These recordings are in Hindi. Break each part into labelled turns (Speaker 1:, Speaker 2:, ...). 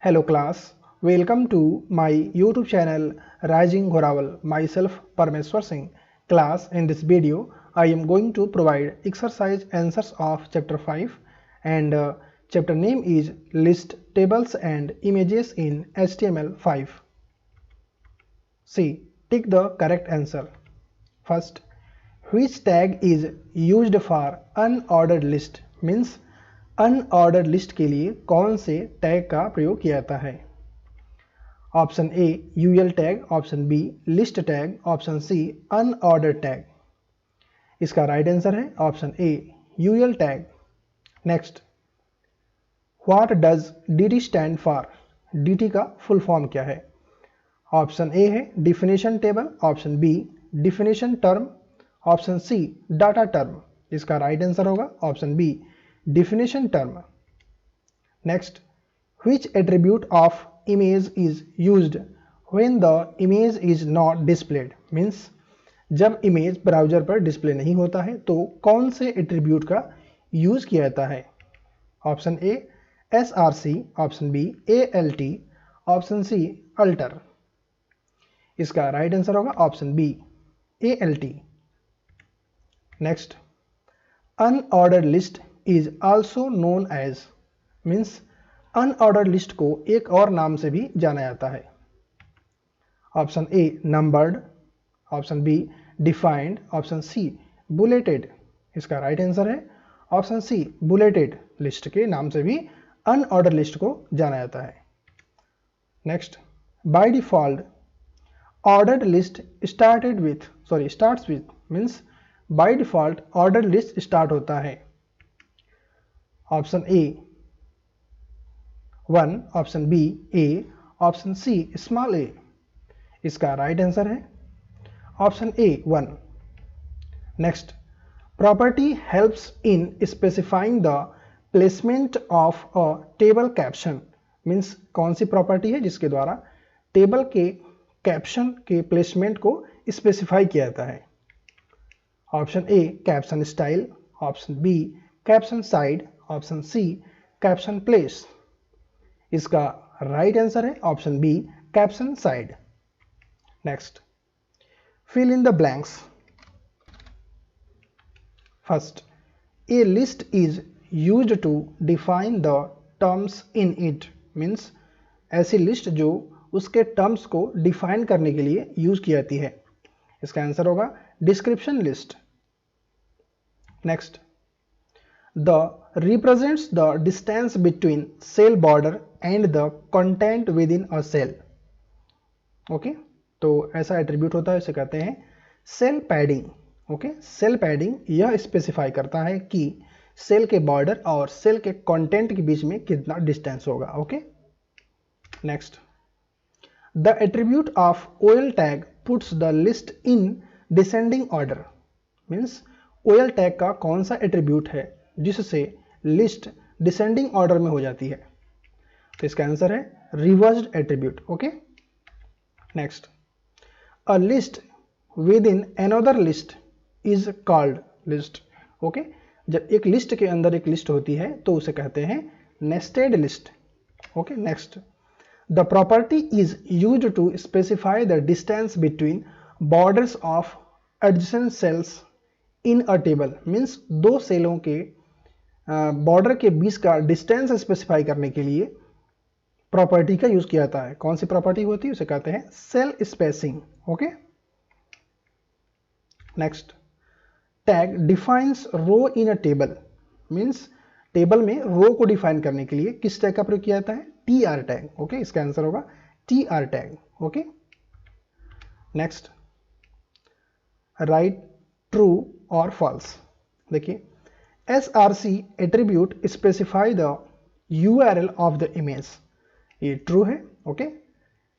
Speaker 1: Hello class, welcome to my YouTube channel Rising Ghorawal. Myself Parmeshwar Singh. Class, in this video I am going to provide exercise answers of chapter 5 and chapter name is List Tables and Images in HTML5. See, tick the correct answer. First, which tag is used for unordered list? Means unordered list के लिए कौन से टैग का प्रयोग किया जाता है? Option A UL tag, option B list tag, option C unordered tag. इसका राइट आंसर है option A UL tag. Next, what does DT stand for? DT का फुल फॉर्म क्या है? ऑप्शन ए है definition table, option B definition term, option C data term. इसका राइट आंसर होगा option B definition term. Next, which attribute of image is used when the image is not displayed? Means जब इमेज ब्राउजर पर डिस्प्ले नहीं होता है तो कौन से एट्रीब्यूट का यूज किया जाता है? Option A SRC, option B ALT, option C alter. इसका राइट आंसर होगा option B ALT। Next, unordered list is also known as, means unordered list को एक और नाम से भी जाना जाता है। Option A numbered, option B defined, option C bulleted. इसका राइट आंसर है ऑप्शन सी बुलेटेड। लिस्ट के नाम से भी अनऑर्डर्ड लिस्ट को जाना जाता है। Next, by default ordered list starts with, means by default ordered list start होता है। Option A 1, option B A, option C small A. इसका राइट आंसर है option A 1। Next, property helps in specifying the placement of a table caption. Means कौन सी प्रॉपर्टी है जिसके द्वारा टेबल के कैप्शन के प्लेसमेंट को स्पेसिफाई किया जाता है? Option A caption style, option B caption side, option C caption place. इसका राइट आंसर है option B caption side. Next, fill in the blanks. First, a list is used to define the terms in it. Means ऐसी लिस्ट जो उसके टर्म्स को डिफाइन करने के लिए यूज की जाती है। इसका आंसर होगा description list. Next, the represents the distance between cell border and the content within a cell. Okay, तो ऐसा एट्रीब्यूट होता है, इसे कहते हैं cell padding. Okay, cell padding यह स्पेसिफाई करता है कि सेल के बॉर्डर और सेल के कंटेंट के बीच में कितना डिस्टेंस होगा। Okay, next, the attribute of OL tag puts the list in descending order. Means OL tag का कौन सा एट्रीब्यूट है जिससे लिस्ट डिसेंडिंग ऑर्डर में हो जाती है? तो इसका आंसर है reversed attribute. Okay, next, a list with in another list is called list. Okay, जब एक लिस्ट के अंदर एक लिस्ट होती है तो उसे कहते हैं nested list. Okay, next, the property is used to specify the distance between borders of adjacent cells in a table. Means दो सेलों के बॉर्डर के बीच का डिस्टेंस स्पेसिफाई करने के लिए प्रॉपर्टी का यूज किया जाता है। कौन सी प्रॉपर्टी होती है? उसे कहते हैं cell spacing. Okay, next, tag defines row in a table. Means table में रो को डिफाइन करने के लिए किस टैग का प्रयोग किया जाता है? TR tag. ओके, इसका आंसर होगा TR tag. Okay, next, right true और फॉल्स। देखिए, SRC attribute specify the URL of the image. ये ट्रू है। ओके,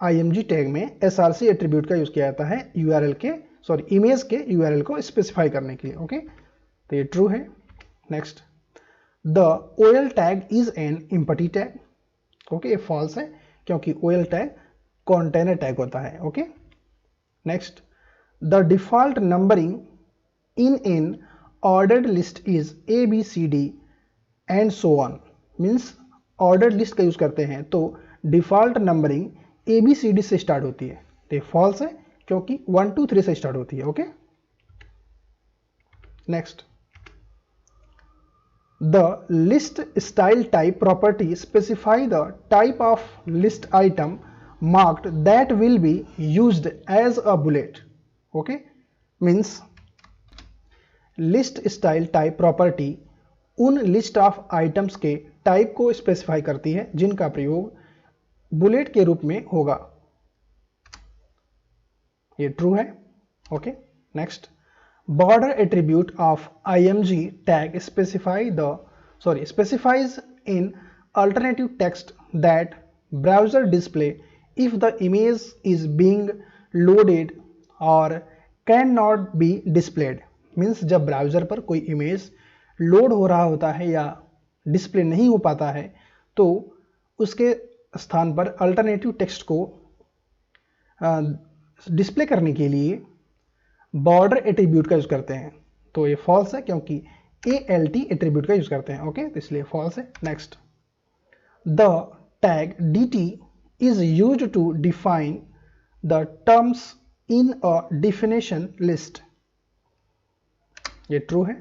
Speaker 1: IMG टैग में SRC एट्रीब्यूट का यूज किया जाता है इमेज के URL को स्पेसिफाई करने के लिए। ओके, तो ये ट्रू है। Next, the OL tag is an empty tag. Okay, ये फॉल्स है क्योंकि OL टैग कंटेनर टैग होता है। Okay, next, the default numbering in an ordered list is ABCD and so on. Means ordered list का यूज करते हैं तो डिफ़ॉल्ट नंबरिंग ABCD से स्टार्ट होती है। तो ये फॉल्स है क्योंकि 1 2 3 से स्टार्ट होती है। Okay, next, the list style type property specify the type of list item marked that will be used as a bullet. Okay, means list style type property उन लिस्ट ऑफ आइटम्स के टाइप को स्पेसिफाई करती है जिनका प्रयोग बुलेट के रूप में होगा। ये ट्रू है। Okay, next, border attribute of IMG tag specifies in alternative text that browser display if the image is being loaded or cannot be displayed. Means जब ब्राउज़र पर कोई इमेज लोड हो रहा होता है या डिस्प्ले नहीं हो पाता है तो उसके स्थान पर अल्टरनेटिव टेक्स्ट को डिस्प्ले करने के लिए बॉर्डर एट्रीब्यूट का यूज़ करते हैं। तो ये फॉल्स है क्योंकि ALT एट्रीब्यूट का यूज़ करते हैं। ओके, तो इसलिए फॉल्स है। Next, the tag DT is used to define the terms in a definition list. ये ट्रू है।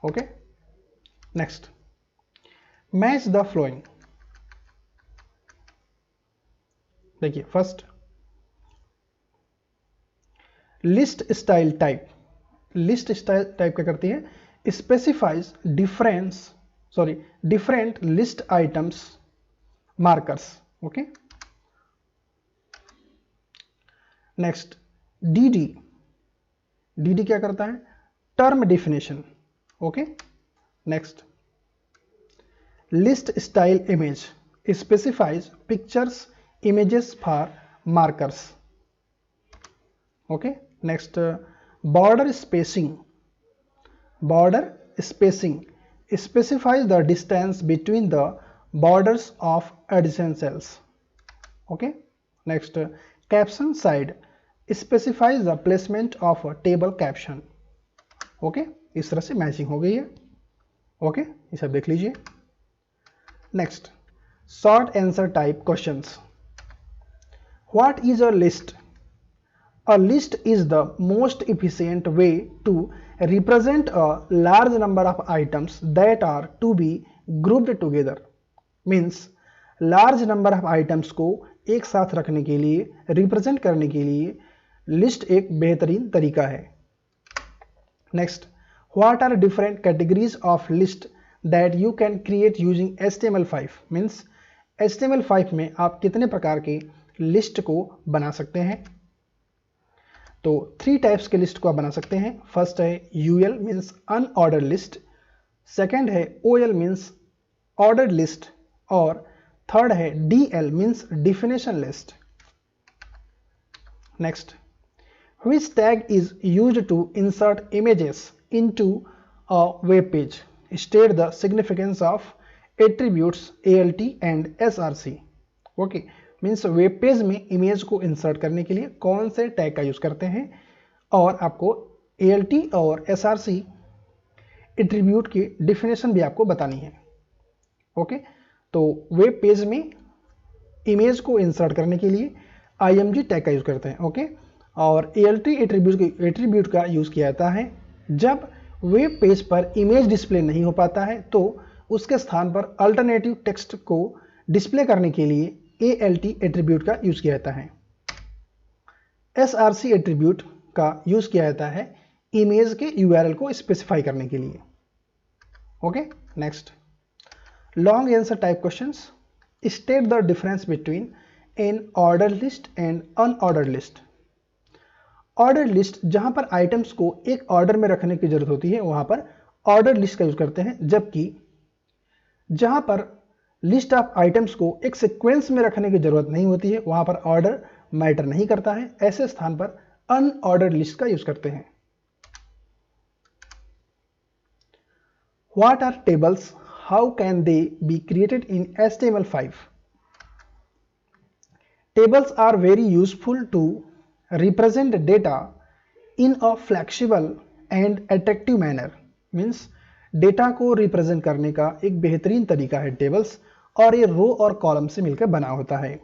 Speaker 1: Okay, next, match the flowing. देखिए, फर्स्ट, लिस्ट स्टाइल टाइप क्या करती है? Specifies different list items markers. Okay, next, DD क्या करता है? Term definition. Okay, next, list style image specifies pictures images for markers. Okay, next, border spacing specifies the distance between the borders of adjacent cells. Okay, next, caption side specifies the placement of a table caption. Okay, इस तरह से मैचिंग हो गई है। ओके, ये सब देख लीजिए। Next, short answer type questions. What is a list? A list is the most efficient way to represent a large number of items that are to be grouped together. Means large number of items को एक साथ रखने के लिए, रिप्रेजेंट करने के लिए लिस्ट एक बेहतरीन तरीका है। Next, what are different categories of list that you can create using HTML5? Means HTML5 में आप कितने प्रकार के लिस्ट को बना सकते हैं? तो 3 टाइप्स के लिस्ट को आप बना सकते हैं। फर्स्ट है UL means unordered list, second है OL मीन्स ऑर्डर्ड लिस्ट, और थर्ड है DL means definition list. Next, which tag is used to insert images into a web page? State the significance of attributes ALT and SRC। Okay, means web page में इमेज को इंसर्ट करने के लिए कौन से टैग का यूज़ करते हैं, और आपको ALT और SRC एट्रीब्यूट की डिफिनेशन भी आपको बतानी है। ओके, तो वेब पेज में इमेज को इंसर्ट करने के लिए IMG टैग का यूज़ करते हैं। ओके, और ALT एट्रीब्यूट का यूज़ किया जाता है जब वेब पेज पर इमेज डिस्प्ले नहीं हो पाता है तो उसके स्थान पर अल्टरनेटिव टेक्स्ट को डिस्प्ले करने के लिए ALT एट्रीब्यूट का यूज़ किया जाता है। SRC एट्रीब्यूट का यूज़ किया जाता है इमेज के URL को स्पेसिफाई करने के लिए। Okay, next, long answer type questions. State the difference between an order list and unordered list. Order list जहां पर आइटम्स को एक ऑर्डर में रखने की जरूरत होती है वहां पर ऑर्डर लिस्ट का यूज करते हैं, जबकि जहां पर लिस्ट ऑफ आइटम्स को एक सीक्वेंस में रखने की जरूरत नहीं होती है वहां पर ऑर्डर मैटर नहीं करता है। ऐसे स्थान पर अनऑर्डर्ड लिस्ट का यूज करते हैं। What are tables? How can they be created in HTML5? Tables are very useful to represent data in a flexible and attractive manner. Means data को रिप्रेजेंट करने का एक बेहतरीन तरीका है टेबल्स, और ये रो और कॉलम से मिलकर बना होता है।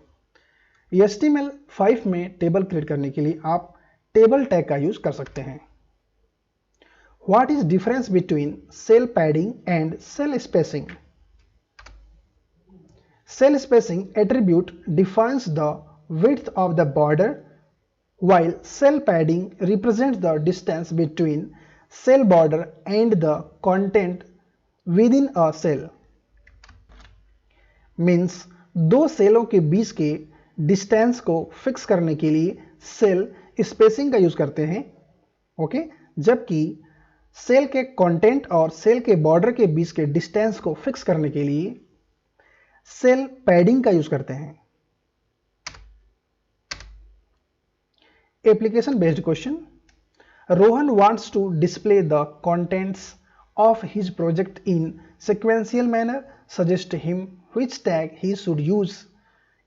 Speaker 1: HTML5 में टेबल क्रिएट करने के लिए आप टेबल टैग का यूज कर सकते हैं। What is difference between cell padding and cell spacing? Cell spacing attribute defines the width of the border, while cell padding represents the distance between cell border and the content within a cell. Means दो सेलों के बीच के डिस्टेंस को फिक्स करने के लिए सेल स्पेसिंग का यूज करते हैं, ओके, जबकि सेल के कंटेंट और सेल के बॉर्डर के बीच के डिस्टेंस को फिक्स करने के लिए सेल पैडिंग का यूज करते हैं। Application based question. Rohan wants to display the contents of his project in sequential manner. Suggest him which tag he should use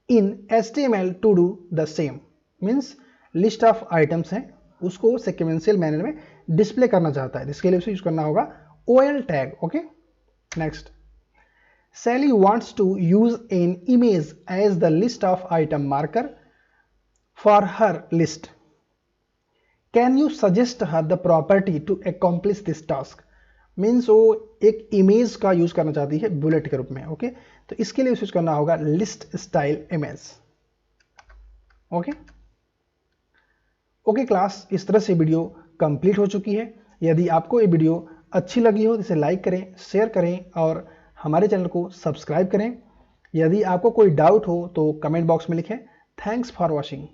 Speaker 1: in HTML to do the same. Means list of items है, उसको sequential manner में डिस्प्ले करना चाहता है, इसके लिए उसे यूज करना होगा OL tag. Okay, next. Sally wants to use an image as the list of item marker for her list. Can you suggest her the property to accomplish this task? Means वो एक इमेज का यूज करना चाहती है बुलेट के रूप में, ओके, तो इसके लिए यूज करना होगा list style image. Okay class, इस तरह से वीडियो कंप्लीट हो चुकी है। यदि आपको ये वीडियो अच्छी लगी हो तो इसे लाइक करें, शेयर करें और हमारे चैनल को सब्सक्राइब करें। यदि आपको कोई डाउट हो तो कमेंट बॉक्स में लिखें। Thanks for watching.